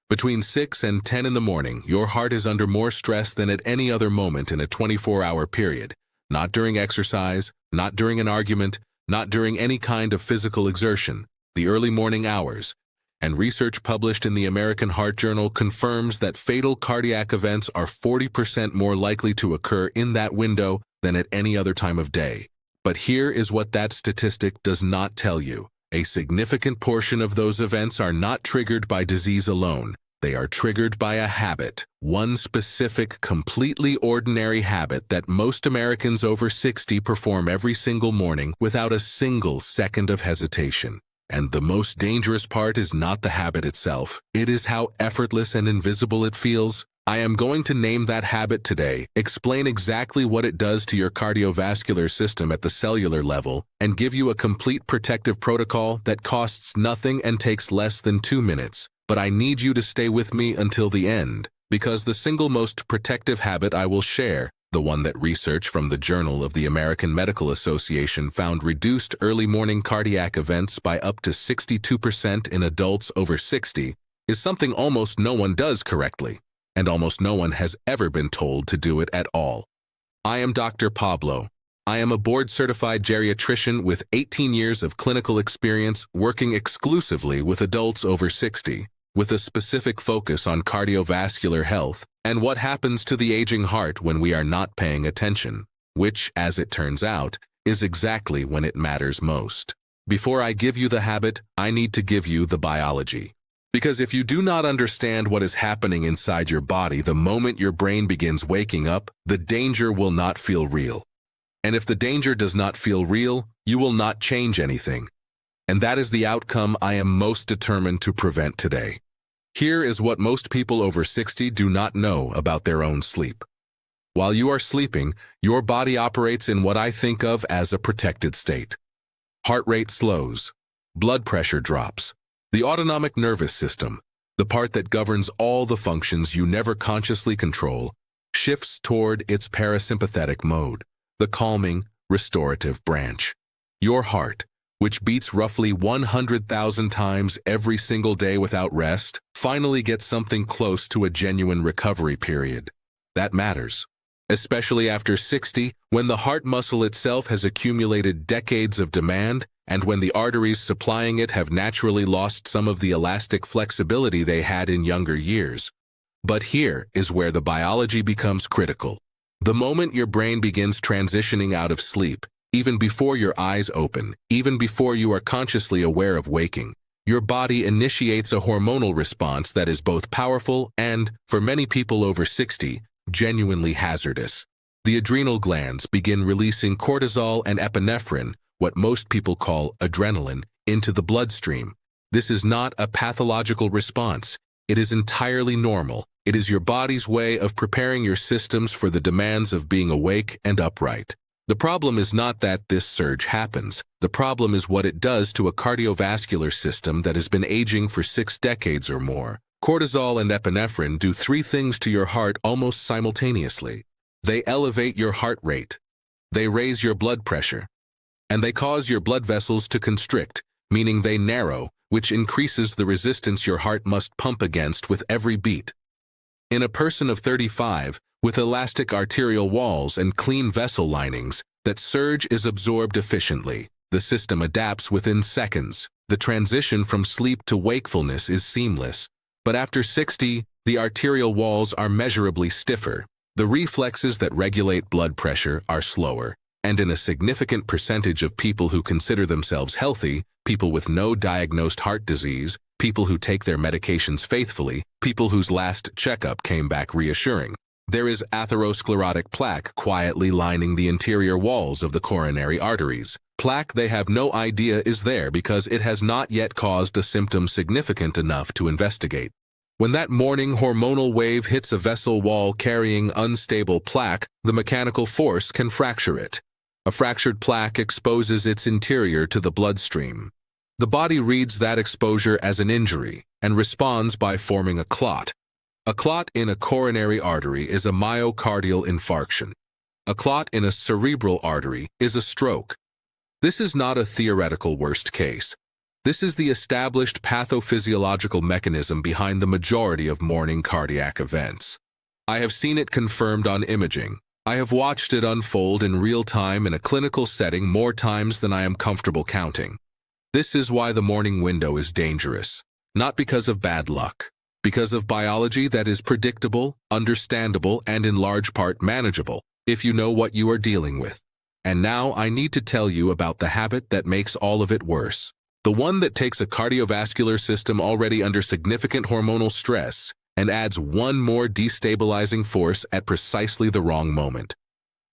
Between 6 and 10 in the morning, your heart is under more stress than at any other moment in a 24-hour period. Not during exercise, not during an argument, not during any kind of physical exertion. The early morning hours. And research published in the American Heart Journal confirms that fatal cardiac events are 40% more likely to occur in that window than at any other time of day. But here is what that statistic does not tell you. A significant portion of those events are not triggered by disease alone. They are triggered by a habit, one specific, completely ordinary habit that most Americans over 60 perform every single morning without a single second of hesitation. And the most dangerous part is not the habit itself. It is how effortless and invisible it feels. I am going to name that habit today, explain exactly what it does to your cardiovascular system at the cellular level, and give you a complete protective protocol that costs nothing and takes less than 2 minutes. But I need you to stay with me until the end, because the single most protective habit I will share, the one that research from the Journal of the American Medical Association found reduced early morning cardiac events by up to 62% in adults over 60, is something almost no one does correctly, and almost no one has ever been told to do it at all. I am Dr. Pablo. I am a board-certified geriatrician with 18 years of clinical experience working exclusively with adults over 60, with a specific focus on cardiovascular health and what happens to the aging heart when we are not paying attention, which, as it turns out, is exactly when it matters most. Before I give you the habit, I need to give you the biology. Because if you do not understand what is happening inside your body the moment your brain begins waking up, the danger will not feel real. And if the danger does not feel real, you will not change anything. And that is the outcome I am most determined to prevent today. Here is what most people over 60 do not know about their own sleep. While you are sleeping, your body operates in what I think of as a protected state. Heart rate slows. Blood pressure drops. The autonomic nervous system, the part that governs all the functions you never consciously control, shifts toward its parasympathetic mode, the calming, restorative branch. Your heart, which beats roughly 100,000 times every single day without rest, finally gets something close to a genuine recovery period. That matters, especially after 60, when the heart muscle itself has accumulated decades of demand and when the arteries supplying it have naturally lost some of the elastic flexibility they had in younger years. But here is where the biology becomes critical. The moment your brain begins transitioning out of sleep, even before your eyes open, even before you are consciously aware of waking, your body initiates a hormonal response that is both powerful and, for many people over 60, genuinely hazardous. The adrenal glands begin releasing cortisol and epinephrine, what most people call adrenaline, into the bloodstream. This is not a pathological response. It is entirely normal. It is your body's way of preparing your systems for the demands of being awake and upright. The problem is not that this surge happens. The problem is what it does to a cardiovascular system that has been aging for 6 decades or more. Cortisol and epinephrine do 3 things to your heart almost simultaneously. They elevate your heart rate. They raise your blood pressure. And they cause your blood vessels to constrict, meaning they narrow, which increases the resistance your heart must pump against with every beat. In a person of 35, with elastic arterial walls and clean vessel linings, that surge is absorbed efficiently. The system adapts within seconds. The transition from sleep to wakefulness is seamless. But after 60, the arterial walls are measurably stiffer. The reflexes that regulate blood pressure are slower. And in a significant percentage of people who consider themselves healthy, people with no diagnosed heart disease, people who take their medications faithfully, people whose last checkup came back reassuring, there is atherosclerotic plaque quietly lining the interior walls of the coronary arteries. Plaque they have no idea is there because it has not yet caused a symptom significant enough to investigate. When that morning hormonal wave hits a vessel wall carrying unstable plaque, the mechanical force can fracture it. A fractured plaque exposes its interior to the bloodstream. The body reads that exposure as an injury and responds by forming a clot. A clot in a coronary artery is a myocardial infarction. A clot in a cerebral artery is a stroke. This is not a theoretical worst case. This is the established pathophysiological mechanism behind the majority of morning cardiac events. I have seen it confirmed on imaging. I have watched it unfold in real time in a clinical setting more times than I am comfortable counting. This is why the morning window is dangerous. Not because of bad luck. Because of biology that is predictable, understandable, and in large part manageable, if you know what you are dealing with. And now I need to tell you about the habit that makes all of it worse. The one that takes a cardiovascular system already under significant hormonal stress and adds one more destabilizing force at precisely the wrong moment.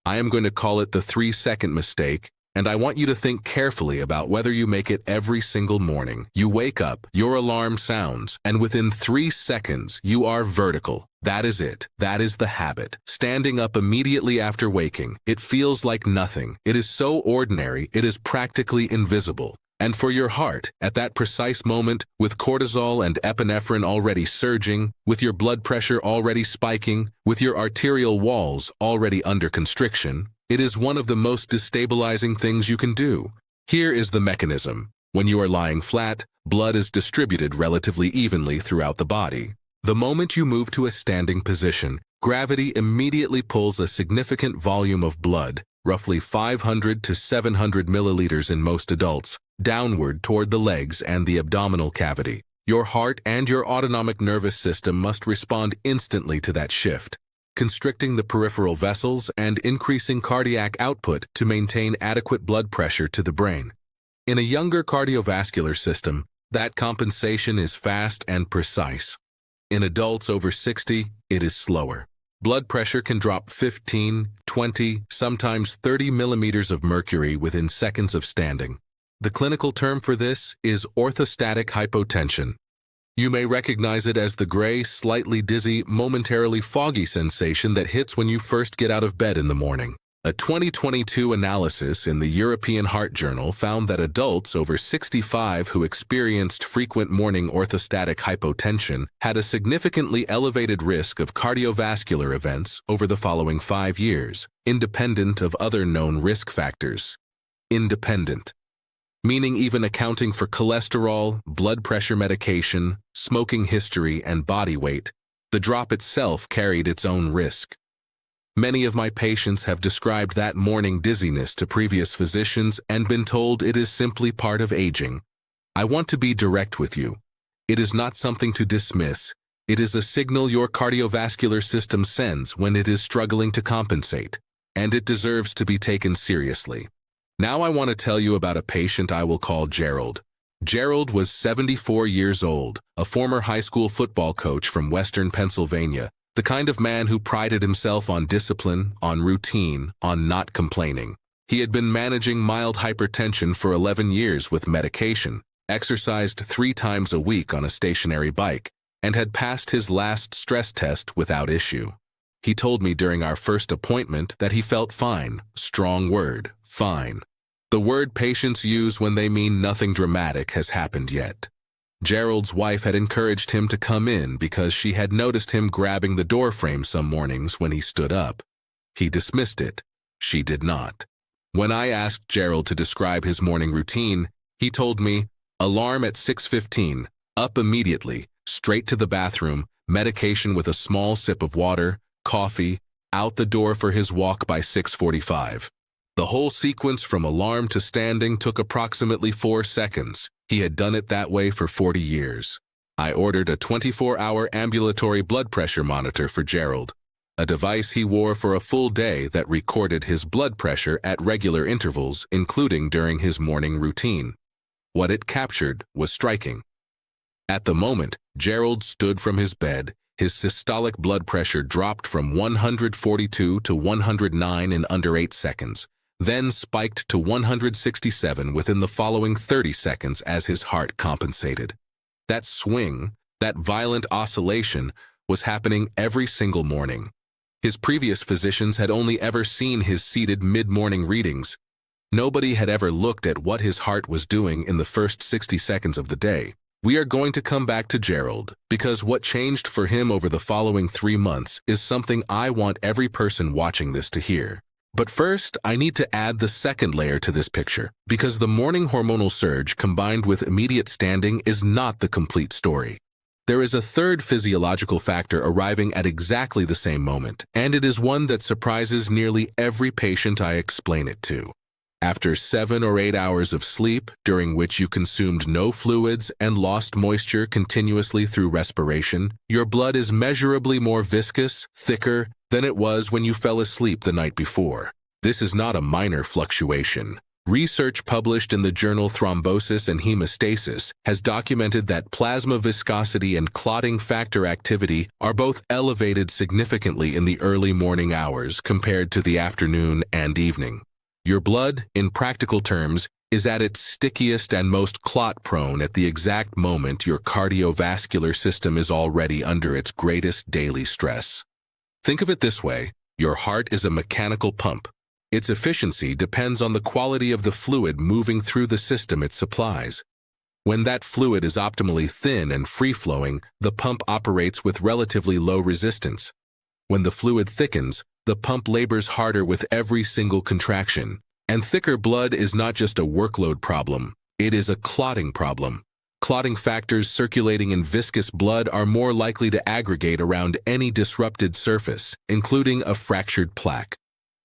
I am going to call it the 3-second mistake, and I want you to think carefully about whether you make it every single morning. You wake up, your alarm sounds, and within 3 seconds, you are vertical. That is it. That is the habit. Standing up immediately after waking. It feels like nothing. It is so ordinary, it is practically invisible. And for your heart, at that precise moment, with cortisol and epinephrine already surging, with your blood pressure already spiking, with your arterial walls already under constriction, it is one of the most destabilizing things you can do. Here is the mechanism. When you are lying flat, blood is distributed relatively evenly throughout the body. The moment you move to a standing position, gravity immediately pulls a significant volume of blood, roughly 500 to 700 milliliters in most adults, downward toward the legs and the abdominal cavity. Your heart and your autonomic nervous system must respond instantly to that shift, constricting the peripheral vessels and increasing cardiac output to maintain adequate blood pressure to the brain. In a younger cardiovascular system, that compensation is fast and precise. In adults over 60, it is slower. Blood pressure can drop 15, 20, sometimes 30 millimeters of mercury within seconds of standing. The clinical term for this is orthostatic hypotension. You may recognize it as the gray, slightly dizzy, momentarily foggy sensation that hits when you first get out of bed in the morning. A 2022 analysis in the European Heart Journal found that adults over 65 who experienced frequent morning orthostatic hypotension had a significantly elevated risk of cardiovascular events over the following 5 years, independent of other known risk factors. Independent, meaning even accounting for cholesterol, blood pressure medication, smoking history, and body weight, the drop itself carried its own risk. Many of my patients have described that morning dizziness to previous physicians and been told it is simply part of aging. I want to be direct with you. It is not something to dismiss. It is a signal your cardiovascular system sends when it is struggling to compensate, and it deserves to be taken seriously. Now I want to tell you about a patient I will call Gerald. Gerald was 74 years old, a former high school football coach from Western Pennsylvania, the kind of man who prided himself on discipline, on routine, on not complaining. He had been managing mild hypertension for 11 years with medication, exercised 3 times a week on a stationary bike, and had passed his last stress test without issue. He told me during our first appointment that he felt fine. Strong word, fine. The word patients use when they mean nothing dramatic has happened yet. Gerald's wife had encouraged him to come in because she had noticed him grabbing the doorframe some mornings when he stood up. He dismissed it. She did not. When I asked Gerald to describe his morning routine, he told me, alarm at 6:15, up immediately, straight to the bathroom, medication with a small sip of water, coffee, out the door for his walk by 6:45. The whole sequence from alarm to standing took approximately 4 seconds. He had done it that way for 40 years. I ordered a 24-hour ambulatory blood pressure monitor for Gerald, a device he wore for a full day that recorded his blood pressure at regular intervals, including during his morning routine. What it captured was striking. At the moment Gerald stood from his bed, his systolic blood pressure dropped from 142 to 109 in under 8 seconds, then spiked to 167 within the following 30 seconds as his heart compensated. That swing, that violent oscillation, was happening every single morning. His previous physicians had only ever seen his seated mid-morning readings. Nobody had ever looked at what his heart was doing in the first 60 seconds of the day. We are going to come back to Gerald, because what changed for him over the following 3 months is something I want every person watching this to hear. But first, I need to add the second layer to this picture, because the morning hormonal surge combined with immediate standing is not the complete story. There is a third physiological factor arriving at exactly the same moment, and it is one that surprises nearly every patient I explain it to. After 7 or 8 hours of sleep, during which you consumed no fluids and lost moisture continuously through respiration, your blood is measurably more viscous, thicker, than it was when you fell asleep the night before. This is not a minor fluctuation. Research published in the journal Thrombosis and Hemostasis has documented that plasma viscosity and clotting factor activity are both elevated significantly in the early morning hours compared to the afternoon and evening. Your blood, in practical terms, is at its stickiest and most clot-prone at the exact moment your cardiovascular system is already under its greatest daily stress. Think of it this way: your heart is a mechanical pump. Its efficiency depends on the quality of the fluid moving through the system it supplies. When that fluid is optimally thin and free-flowing, the pump operates with relatively low resistance. When the fluid thickens, the pump labors harder with every single contraction. And thicker blood is not just a workload problem, it is a clotting problem. Clotting factors circulating in viscous blood are more likely to aggregate around any disrupted surface, including a fractured plaque.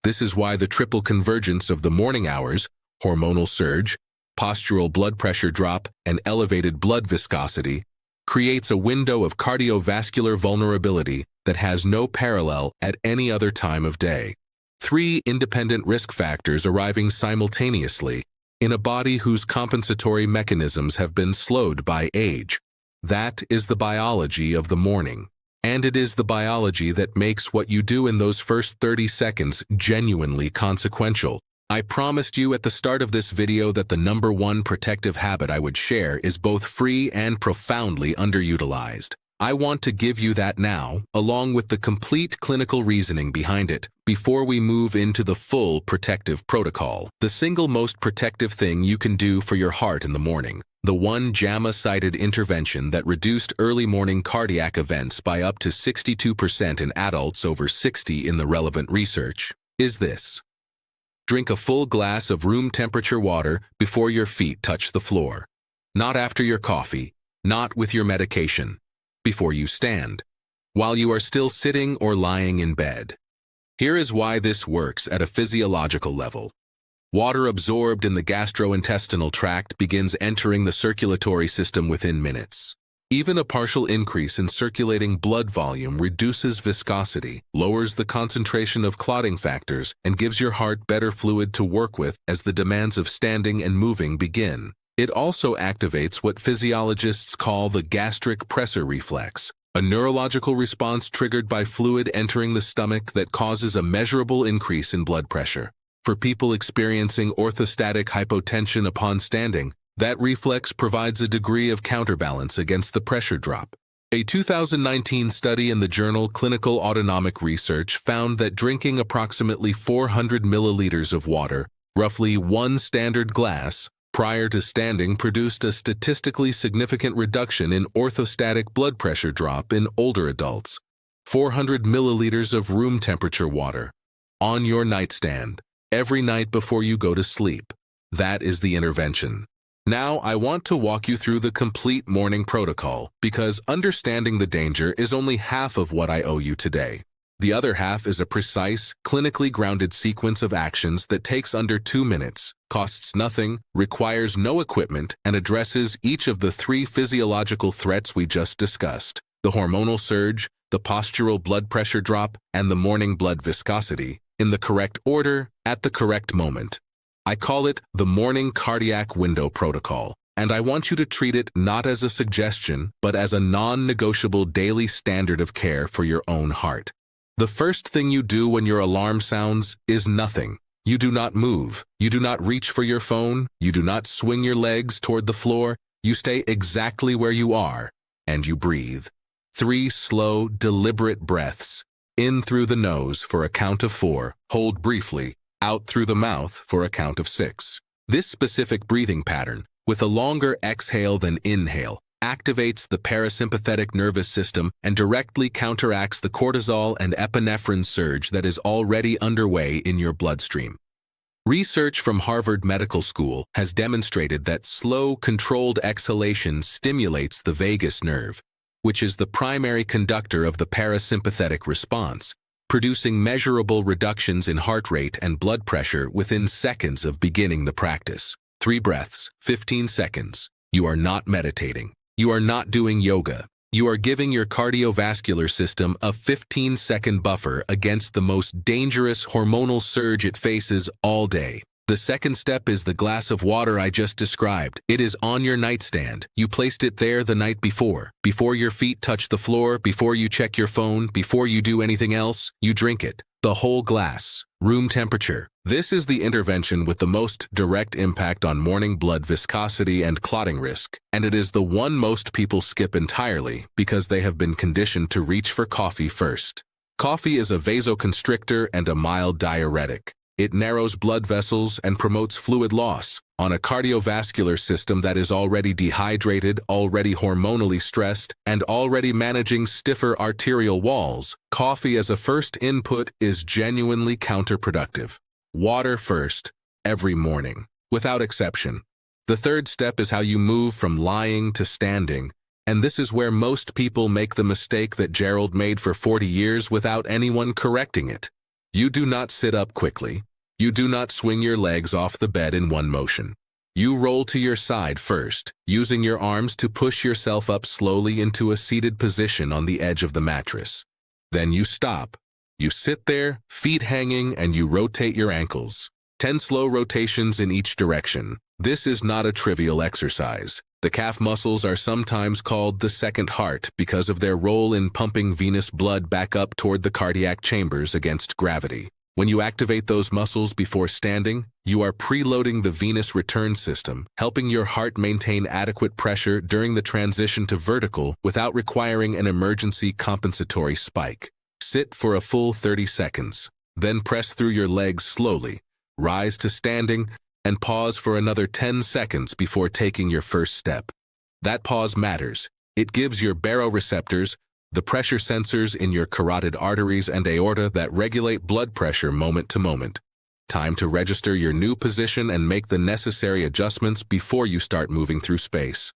This is why the triple convergence of the morning hours, hormonal surge, postural blood pressure drop, and elevated blood viscosity, creates a window of cardiovascular vulnerability that has no parallel at any other time of day. 3 independent risk factors arriving simultaneously in a body whose compensatory mechanisms have been slowed by age. That is the biology of the morning. And it is the biology that makes what you do in those first 30 seconds genuinely consequential. I promised you at the start of this video that the number 1 protective habit I would share is both free and profoundly underutilized. I want to give you that now, along with the complete clinical reasoning behind it, before we move into the full protective protocol. The single most protective thing you can do for your heart in the morning, the one JAMA-cited intervention that reduced early morning cardiac events by up to 62% in adults over 60 in the relevant research, is this. Drink a full glass of room temperature water before your feet touch the floor. Not after your coffee, not with your medication. Before you stand, while you are still sitting or lying in bed. Here is why this works at a physiological level. Water absorbed in the gastrointestinal tract begins entering the circulatory system within minutes. Even a partial increase in circulating blood volume reduces viscosity, lowers the concentration of clotting factors, and gives your heart better fluid to work with as the demands of standing and moving begin. It also activates what physiologists call the gastric pressor reflex, a neurological response triggered by fluid entering the stomach that causes a measurable increase in blood pressure. For people experiencing orthostatic hypotension upon standing, that reflex provides a degree of counterbalance against the pressure drop. A 2019 study in the journal Clinical Autonomic Research found that drinking approximately 400 milliliters of water, roughly 1 standard glass, prior to standing produced a statistically significant reduction in orthostatic blood pressure drop in older adults. 400 milliliters of room temperature water on your nightstand every night before you go to sleep. That is the intervention. Now I want to walk you through the complete morning protocol because understanding the danger is only half of what I owe you today. The other half is a precise, clinically grounded sequence of actions that takes under 2 minutes, costs nothing, requires no equipment, and addresses each of the 3 physiological threats we just discussed: the hormonal surge, the postural blood pressure drop, and the morning blood viscosity, in the correct order, at the correct moment. I call it the Morning Cardiac Window Protocol, and I want you to treat it not as a suggestion, but as a non-negotiable daily standard of care for your own heart. The first thing you do when your alarm sounds is nothing. You do not move. You do not reach for your phone. You do not swing your legs toward the floor. You stay exactly where you are, and you breathe. 3 slow, deliberate breaths. In through the nose for a count of 4. Hold briefly. Out through the mouth for a count of 6. This specific breathing pattern, with a longer exhale than inhale, activates the parasympathetic nervous system and directly counteracts the cortisol and epinephrine surge that is already underway in your bloodstream. Research from Harvard Medical School has demonstrated that slow, controlled exhalation stimulates the vagus nerve, which is the primary conductor of the parasympathetic response, producing measurable reductions in heart rate and blood pressure within seconds of beginning the practice. 3 breaths, 15 seconds. You are not meditating. You are not doing yoga. You are giving your cardiovascular system a 15-second buffer against the most dangerous hormonal surge it faces all day. The second step is the glass of water I just described. It is on your nightstand. You placed it there the night before your feet touch the floor, before you check your phone, before you do anything else, you drink it. The whole glass, room temperature. This is the intervention with the most direct impact on morning blood viscosity and clotting risk, and it is the one most people skip entirely because they have been conditioned to reach for coffee first. Coffee is a vasoconstrictor and a mild diuretic. It narrows blood vessels and promotes fluid loss. On a cardiovascular system that is already dehydrated, already hormonally stressed, and already managing stiffer arterial walls, coffee as a first input is genuinely counterproductive. Water first, every morning, without exception. The third step is how you move from lying to standing, and this is where most people make the mistake that Gerald made for 40 years without anyone correcting it. You do not sit up quickly. You do not swing your legs off the bed in one motion. You roll to your side first, using your arms to push yourself up slowly into a seated position on the edge of the mattress. Then you stop. You sit there, feet hanging, and you rotate your ankles. 10 slow rotations in each direction. This is not a trivial exercise. The calf muscles are sometimes called the second heart because of their role in pumping venous blood back up toward the cardiac chambers against gravity. When you activate those muscles before standing, you are preloading the venous return system, helping your heart maintain adequate pressure during the transition to vertical without requiring an emergency compensatory spike. Sit for a full 30 seconds, then press through your legs slowly, rise to standing, and pause for another 10 seconds before taking your first step. That pause matters. It gives your baroreceptors, the pressure sensors in your carotid arteries and aorta that regulate blood pressure moment to moment, time to register your new position and make the necessary adjustments before you start moving through space.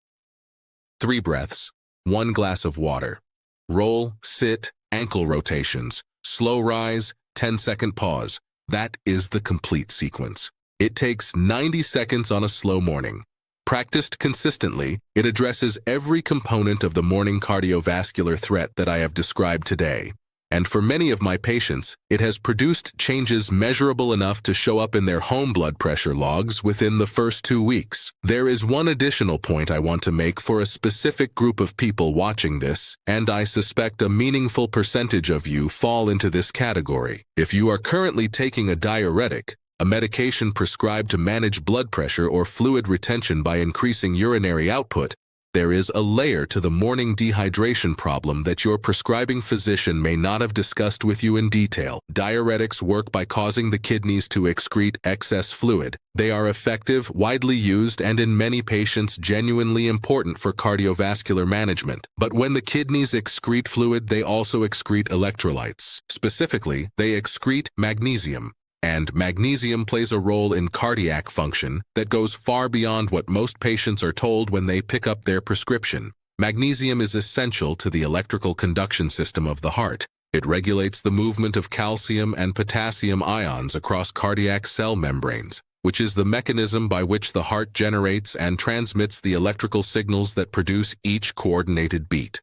3 breaths, 1 glass of water. Roll, sit, ankle rotations, slow rise, 10-second pause. That is the complete sequence. It takes 90 seconds on a slow morning. Practiced consistently, it addresses every component of the morning cardiovascular threat that I have described today. And for many of my patients, it has produced changes measurable enough to show up in their home blood pressure logs within the first 2 weeks. There is one additional point I want to make for a specific group of people watching this, and I suspect a meaningful percentage of you fall into this category. If you are currently taking a diuretic, a medication prescribed to manage blood pressure or fluid retention by increasing urinary output, there is a layer to the morning dehydration problem that your prescribing physician may not have discussed with you in detail. Diuretics work by causing the kidneys to excrete excess fluid. They are effective, widely used, and in many patients genuinely important for cardiovascular management. But when the kidneys excrete fluid, they also excrete electrolytes. Specifically, they excrete magnesium. And magnesium plays a role in cardiac function that goes far beyond what most patients are told when they pick up their prescription. Magnesium is essential to the electrical conduction system of the heart. It regulates the movement of calcium and potassium ions across cardiac cell membranes, which is the mechanism by which the heart generates and transmits the electrical signals that produce each coordinated beat.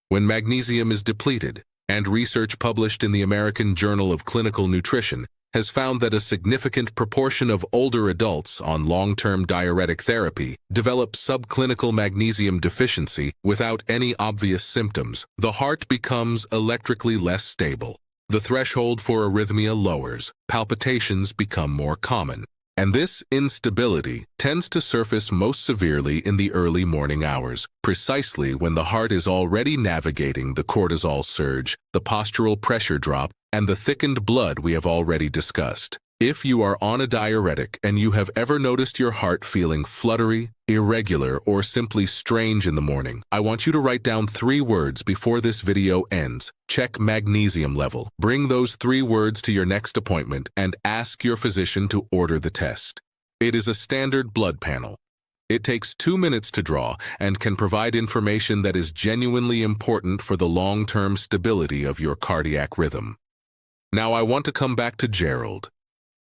When magnesium is depleted, and research published in the American Journal of Clinical Nutrition has found that a significant proportion of older adults on long-term diuretic therapy develop subclinical magnesium deficiency without any obvious symptoms. The heart becomes electrically less stable. The threshold for arrhythmia lowers. Palpitations become more common. And this instability tends to surface most severely in the early morning hours, precisely when the heart is already navigating the cortisol surge, the postural pressure drop, and the thickened blood we have already discussed. If you are on a diuretic and you have ever noticed your heart feeling fluttery, irregular, or simply strange in the morning, I want you to write down 3 words before this video ends. Check magnesium level. Bring those 3 words to your next appointment and ask your physician to order the test. It is a standard blood panel. It takes 2 minutes to draw and can provide information that is genuinely important for the long-term stability of your cardiac rhythm. Now I want to come back to Gerald,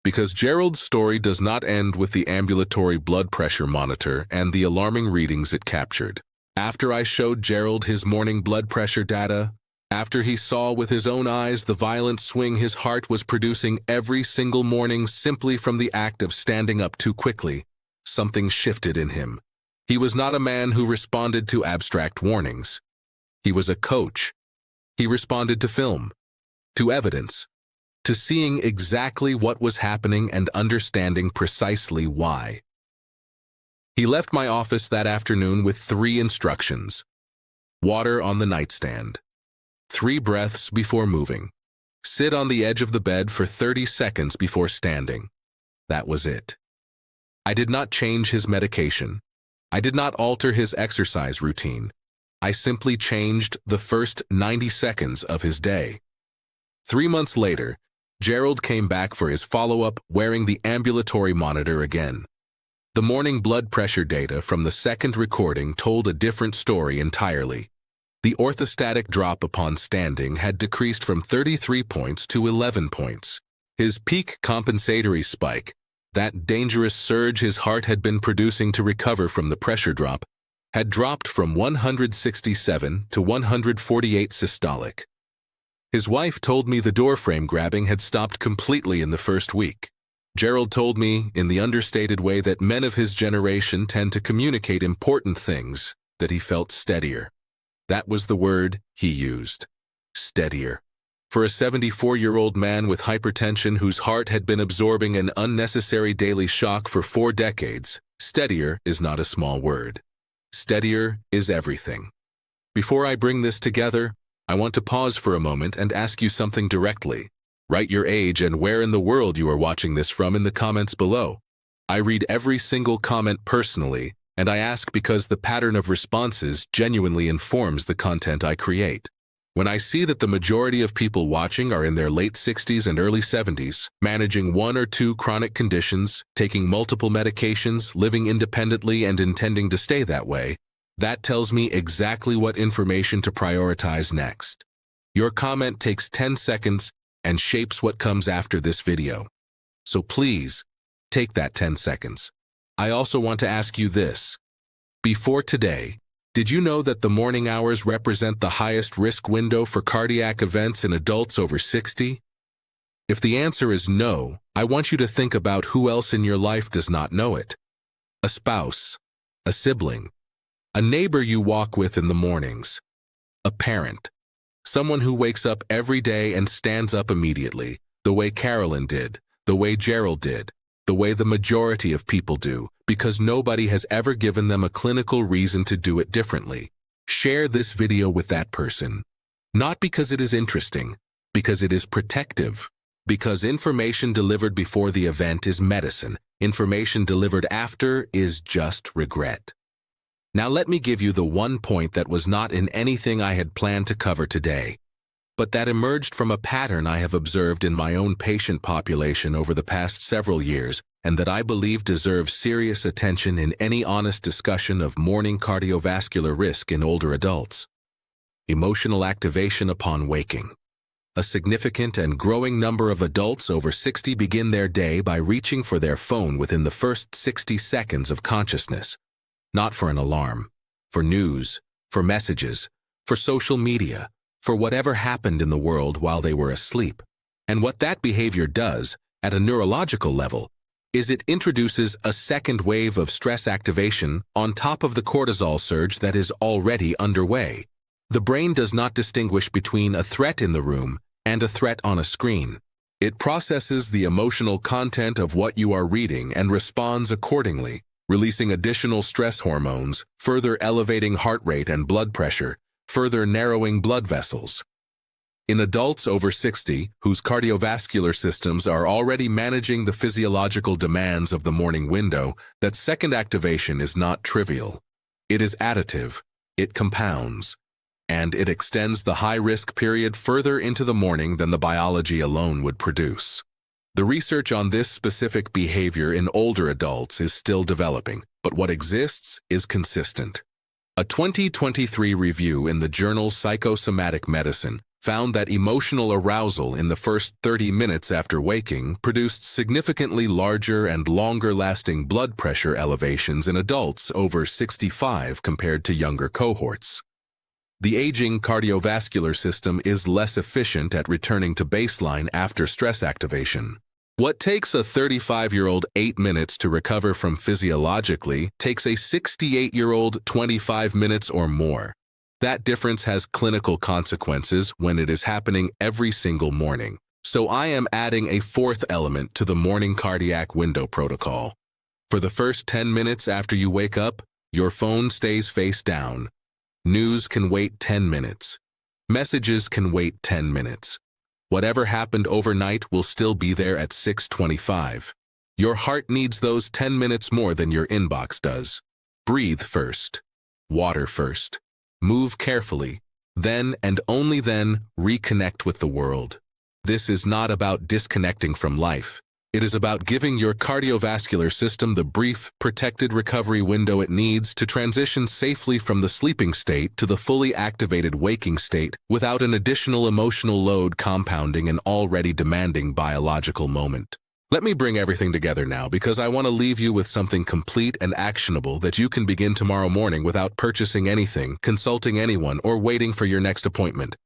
because Gerald's story does not end with the ambulatory blood pressure monitor and the alarming readings it captured. After I showed Gerald his morning blood pressure data, after he saw with his own eyes the violent swing his heart was producing every single morning simply from the act of standing up too quickly, something shifted in him. He was not a man who responded to abstract warnings. He was a coach. He responded to film, to evidence, to seeing exactly what was happening and understanding precisely why. He left my office that afternoon with 3 instructions. Water on the nightstand. 3 breaths before moving. Sit on the edge of the bed for 30 seconds before standing. That was it. I did not change his medication. I did not alter his exercise routine. I simply changed the first 90 seconds of his day. 3 months later, Gerald came back for his follow-up wearing the ambulatory monitor again. The morning blood pressure data from the second recording told a different story entirely. The orthostatic drop upon standing had decreased from 33 points to 11 points. His peak compensatory spike, that dangerous surge his heart had been producing to recover from the pressure drop, had dropped from 167 to 148 systolic. His wife told me the doorframe grabbing had stopped completely in the first week. Gerald told me, in the understated way that men of his generation tend to communicate important things, that he felt steadier. That was the word he used. Steadier. For a 74-year-old man with hypertension whose heart had been absorbing an unnecessary daily shock for 4 decades, steadier is not a small word. Steadier is everything. Before I bring this together, I want to pause for a moment and ask you something directly. Write your age and where in the world you are watching this from in the comments below. I read every single comment personally, and I ask because the pattern of responses genuinely informs the content I create. When I see that the majority of people watching are in their late 60s and early 70s, managing 1 or 2 chronic conditions, taking multiple medications, living independently and intending to stay that way, that tells me exactly what information to prioritize next. Your comment takes 10 seconds and shapes what comes after this video. So please, take that 10 seconds. I also want to ask you this. Before today, did you know that the morning hours represent the highest risk window for cardiac events in adults over 60? If the answer is no, I want you to think about who else in your life does not know it. A spouse, a sibling, a neighbor you walk with in the mornings, a parent, someone who wakes up every day and stands up immediately, the way Carolyn did, the way Gerald did, the way the majority of people do, because nobody has ever given them a clinical reason to do it differently. Share this video with that person. Not because it is interesting, because it is protective. Because information delivered before the event is medicine, information delivered after is just regret. Now let me give you the one point that was not in anything I had planned to cover today, but that emerged from a pattern I have observed in my own patient population over the past several years and that I believe deserves serious attention in any honest discussion of morning cardiovascular risk in older adults. Emotional activation upon waking. A significant and growing number of adults over 60 begin their day by reaching for their phone within the first 60 seconds of consciousness. Not for an alarm, for news, for messages, for social media, for whatever happened in the world while they were asleep. And what that behavior does, at a neurological level, is it introduces a second wave of stress activation on top of the cortisol surge that is already underway. The brain does not distinguish between a threat in the room and a threat on a screen. It processes the emotional content of what you are reading and responds accordingly, releasing additional stress hormones, further elevating heart rate and blood pressure, further narrowing blood vessels. In adults over 60, whose cardiovascular systems are already managing the physiological demands of the morning window, that second activation is not trivial. It is additive, it compounds, and it extends the high-risk period further into the morning than the biology alone would produce. The research on this specific behavior in older adults is still developing, but what exists is consistent. A 2023 review in the journal Psychosomatic Medicine found that emotional arousal in the first 30 minutes after waking produced significantly larger and longer-lasting blood pressure elevations in adults over 65 compared to younger cohorts. The aging cardiovascular system is less efficient at returning to baseline after stress activation. What takes a 35-year-old 8 minutes to recover from physiologically takes a 68-year-old 25 minutes or more. That difference has clinical consequences when it is happening every single morning. So I am adding a fourth element to the morning cardiac window protocol. For the first 10 minutes after you wake up, your phone stays face down. News can wait 10 minutes. Messages can wait 10 minutes. Whatever happened overnight will still be there at 6:25. Your heart needs those 10 minutes more than your inbox does. Breathe first. Water first. Move carefully. Then and only then reconnect with the world. This is not about disconnecting from life. It is about giving your cardiovascular system the brief, protected recovery window it needs to transition safely from the sleeping state to the fully activated waking state without an additional emotional load compounding an already demanding biological moment. Let me bring everything together now because I want to leave you with something complete and actionable that you can begin tomorrow morning without purchasing anything, consulting anyone, or waiting for your next appointment.